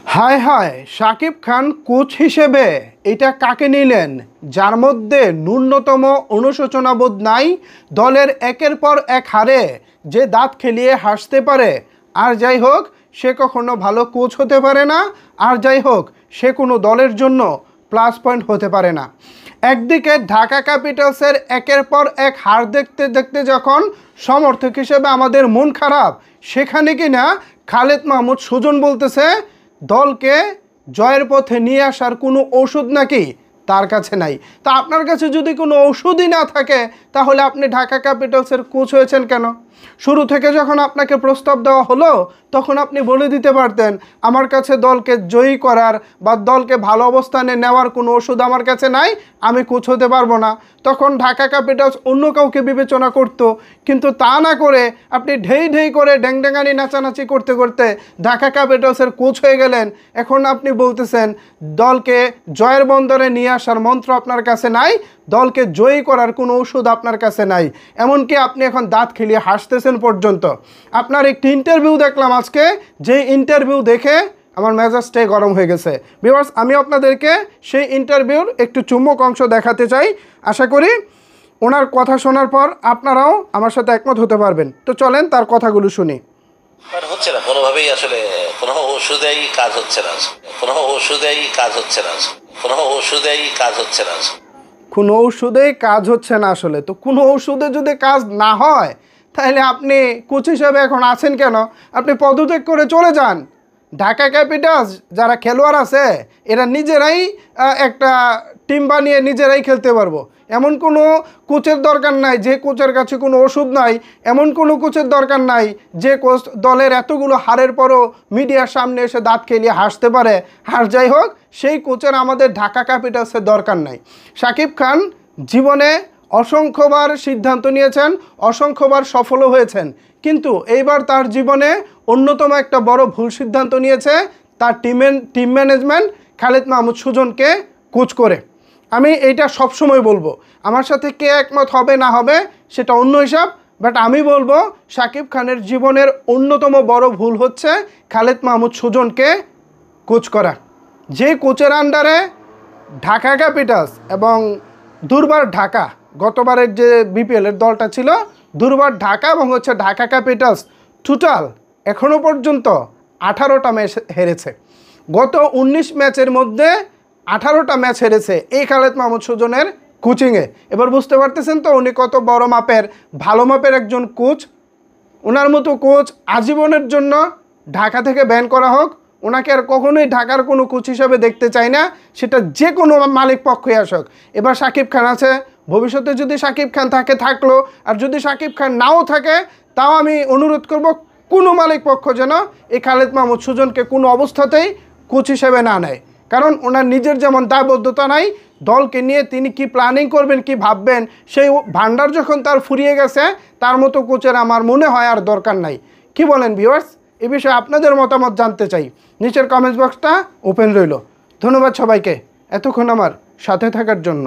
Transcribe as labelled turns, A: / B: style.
A: হায় হায়, Shakib Khan coach হিসেবে এটা কাকে নিলেন যার মধ্যে ন্যূনতম অনুশোচনাবোধ নাই। দলের একের পর এক হারে যে দাঁত খেলিয়ে হাসতে পারে, আর যাই হোক সে কখনো ভালো কোচ হতে পারে না, আর যাই হোক সে কোনো দলের জন্য প্লাস পয়েন্ট হতে পারে না। একদিকে ঢাকা ক্যাপিটালসের একের পর এক হার দেখতে দেখতে যখন সমর্থক হিসেবে আমাদের মন খারাপ, সেখানে কিনা খালেদ মাহমুদ সুজন বলতেছে দলকে জয়ের পথে নিয়ে আসার কোনো ওষুধ নাকি তার কাছে নাই। তা আপনার কাছে যদি কোনো ওষুধই না থাকে, তাহলে আপনি ঢাকা ক্যাপিটালসের কোচ হয়েছেন কেন? শুরু থেকে যখন আপনাকে প্রস্তাব দেওয়া হলো, তখন আপনি বলে দিতে পারতেন আমার কাছে দলকে জয়ী করার বা দলকে ভালো অবস্থানে নেওয়ার কোনো ওষুধ আমার কাছে নাই, আমি কোচ হতে পারবো না। তখন ঢাকা ক্যাপিটালস অন্য কাউকে বিবেচনা করত, কিন্তু তা না করে আপনি ঢেই ঢেই করে ড্যাংড্যাঙ্গানি নাচানাচি করতে করতে ঢাকা ক্যাপিটালসের কোচ হয়ে গেলেন। এখন আপনি বলতেছেন দলকে জয়ের বন্দরে নিয়ে আসার মন্ত্র আপনার কাছে নাই, দলকে জয়ী করার কোনো ওষুধ আপনার কাছে নাই। এমনকি আপনি এখন দাঁত খেলিয়ে হাসতেছেন পর্যন্ত। আপনার একটি ইন্টারভিউ দেখলাম আজকে, যে ইন্টারভিউ দেখে আমার মেজাজটাই গরম হয়ে গেছে। ভিউয়ার্স, আমি আপনাদেরকে সেই ইন্টারভিউর একটু চুম্বক অংশ দেখাতে চাই। আশা করি ওনার কথা শোনার পর আপনারাও আমার সাথে একমত হতে পারবেন। তো চলেন তার কথাগুলো শুনি।
B: হচ্ছে না কোনোভাবেই, আসলে কোনো ওষুধেই কাজ হচ্ছে না, কোনো ওষুধেই কাজ হচ্ছে না, কোনো ওষুধেই কাজ হচ্ছে না,
A: কোনো ওষুধেই কাজ হচ্ছে না। আসলে তো কোনো ওষুধে যদি কাজ না হয়, তাহলে আপনি কোচ হিসাবে এখন আছেন কেন? আপনি পদত্যাগ করে চলে যান। ঢাকা ক্যাপিটালস যারা খেলোয়াড় আছে, এরা নিজেরাই একটা টিম বানিয়ে নিজেরাই খেলতে পারবো। এমন কোনো কোচের দরকার নাই যে কোচের কাছে কোনো ওষুধ নাই, এমন কোনো কোচের দরকার নাই যে কোচ দলের এতগুলো হারের পরও মিডিয়ার সামনে এসে দাঁত খেলিয়ে হাসতে পারে। আর যাই হোক, সেই কোচের আমাদের ঢাকা ক্যাপিটালসের দরকার নাই। শাকিব খান জীবনে অসংখ্যবার সিদ্ধান্ত নিয়েছেন, অসংখ্যবার সফলও হয়েছেন, কিন্তু এইবার তার জীবনে অন্যতম একটা বড় ভুল সিদ্ধান্ত নিয়েছে তার টিম ম্যানেজমেন্ট খালেদ মাহমুদ সুজনকে কোচ করে। আমি এইটা সবসময় বলবো, আমার সাথে কে একমত হবে না হবে সেটা অন্য হিসাব, বাট আমি বলবো শাকিব খানের জীবনের অন্যতম বড় ভুল হচ্ছে খালেদ মাহমুদ সুজনকে কোচ করা। যে কোচের আন্ডারে ঢাকা ক্যাপিটালস এবং দুর্বার ঢাকা, গতবারের যে বিপিএলের দলটা ছিল দুর্বার ঢাকা এবং হচ্ছে ঢাকা ক্যাপিটালস, টোটাল এখনও পর্যন্ত 18টা ম্যাচ হেরেছে। গত 19 ম্যাচের মধ্যে 18টা ম্যাচ হেরেছে এই খালেদ মাহমুদ সুজনের কোচিংয়ে। এবার বুঝতে পারতেছেন তো উনি কত বড় মাপের, ভালো মাপের একজন কোচ। ওনার মতো কোচ আজীবনের জন্য ঢাকা থেকে ব্যান করা হোক, ওনাকে আর কখনোই ঢাকার কোনো কোচ হিসাবে দেখতে চাই না, সেটা যে কোনো মালিক পক্ষই আসুক। এবার শাকিব খান আছে, ভবিষ্যতে যদি শাকিব খান থাকে থাকলো, আর যদি শাকিব খান নাও থাকে, তাও আমি অনুরোধ করব কোনো মালিক পক্ষ যেন এই খালেদ মাহমুদ সুজনকে কোনো অবস্থাতেই কোচ হিসেবে না নেয়। কারণ ওনার নিজের যেমন দায়বদ্ধতা নাই, দলকে নিয়ে তিনি কি প্ল্যানিং করবেন, কি ভাববেন, সেই ভান্ডার যখন তার ফুরিয়ে গেছে, তার মতো কোচের আমার মনে হয় আর দরকার নাই। কি বলেন ভিউয়ার্স? এ বিষয়ে আপনাদের মতামত জানতে চাই। নিচের কমেন্টস বক্সটা ওপেন রইল। ধন্যবাদ সবাইকে এতক্ষণ আমার সাথে থাকার জন্য।